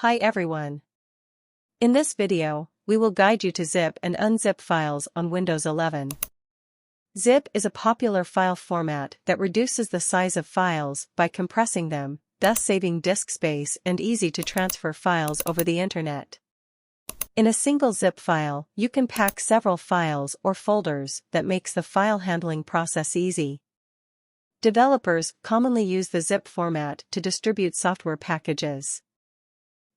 Hi everyone. In this video, we will guide you to zip and unzip files on Windows 11. Zip is a popular file format that reduces the size of files by compressing them, thus saving disk space and easy to transfer files over the internet. In a single zip file, you can pack several files or folders that makes the file handling process easy. Developers commonly use the zip format to distribute software packages.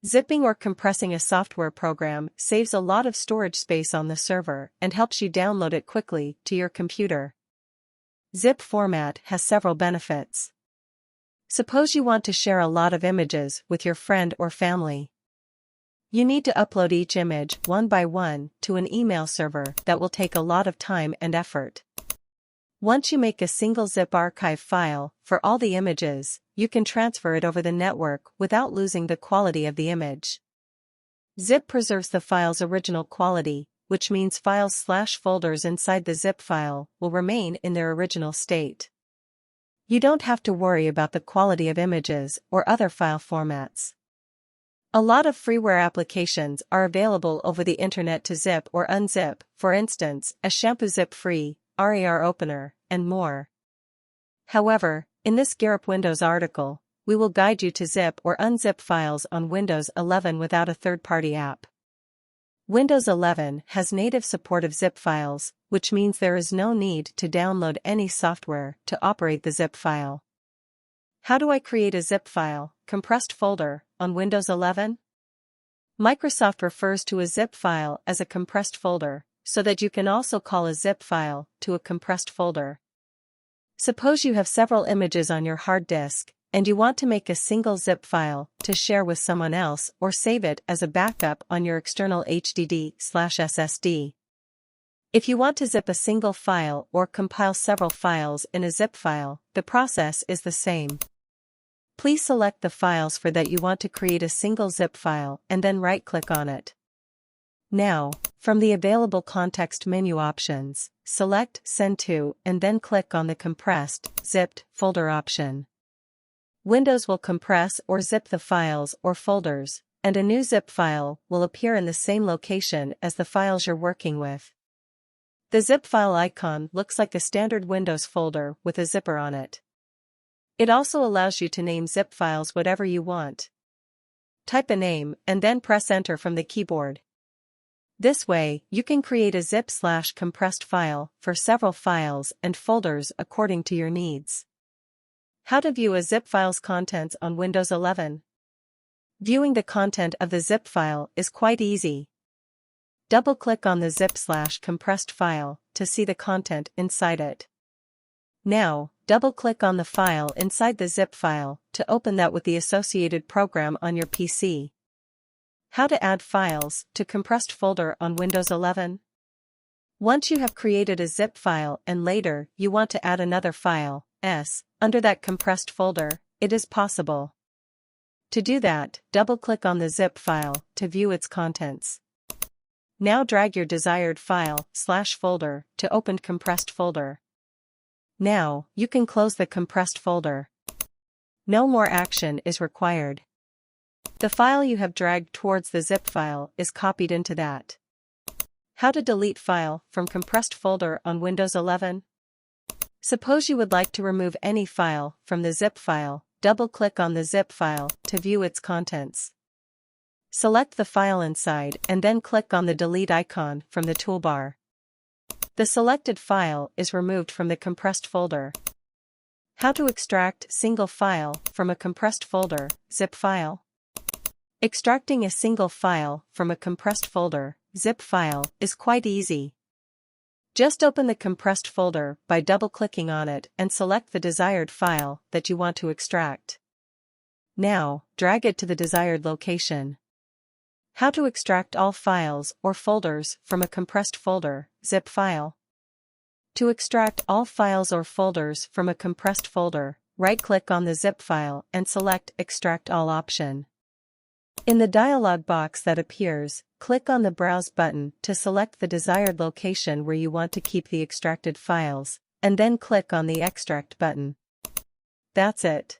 Zipping or compressing a software program saves a lot of storage space on the server and helps you download it quickly to your computer. Zip format has several benefits. Suppose you want to share a lot of images with your friend or family. You need to upload each image one by one to an email server that will take a lot of time and effort. Once you make a single zip archive file for all the images, you can transfer it over the network without losing the quality of the image. Zip preserves the file's original quality, which means files/folders inside the zip file will remain in their original state. You don't have to worry about the quality of images or other file formats. A lot of freeware applications are available over the internet to zip or unzip, for instance, as Shampoo Zip Free, RAR Opener, and more. However, in this Garip Windows article, we will guide you to zip or unzip files on Windows 11 without a third-party app. Windows 11 has native support of zip files, which means there is no need to download any software to operate the zip file. How do I create a zip file, compressed folder, on Windows 11? Microsoft refers to a zip file as a compressed folder, so that you can also call a zip file to a compressed folder. Suppose you have several images on your hard disk, and you want to make a single zip file to share with someone else or save it as a backup on your external HDD/SSD. If you want to zip a single file or compile several files in a zip file, the process is the same. Please select the files for that you want to create a single zip file and then right-click on it. Now, from the available context menu options, select Send to and then click on the Compressed, Zipped folder option. Windows will compress or zip the files or folders, and a new zip file will appear in the same location as the files you're working with. The zip file icon looks like a standard Windows folder with a zipper on it. It also allows you to name zip files whatever you want. Type a name and then press Enter from the keyboard. This way, you can create a zip/compressed file for several files and folders according to your needs. How to view a zip file's contents on Windows 11? Viewing the content of the zip file is quite easy. Double-click on the zip/compressed file to see the content inside it. Now, double-click on the file inside the zip file to open that with the associated program on your PC. How to add files to compressed folder on Windows 11? Once you have created a zip file and later you want to add another file, under that compressed folder, it is possible. To do that, double-click on the zip file to view its contents. Now drag your desired file/folder to opened compressed folder. Now, you can close the compressed folder. No more action is required. The file you have dragged towards the zip file is copied into that. How to delete file from compressed folder on Windows 11? Suppose you would like to remove any file from the zip file, double-click on the zip file to view its contents. Select the file inside and then click on the delete icon from the toolbar. The selected file is removed from the compressed folder. How to extract single file from a compressed folder, zip file? Extracting a single file from a compressed folder, zip file, is quite easy. Just open the compressed folder by double-clicking on it and select the desired file that you want to extract. Now, drag it to the desired location. How to extract all files or folders from a compressed folder, zip file? To extract all files or folders from a compressed folder, right-click on the zip file and select Extract All option. In the dialog box that appears, click on the Browse button to select the desired location where you want to keep the extracted files, and then click on the Extract button. That's it.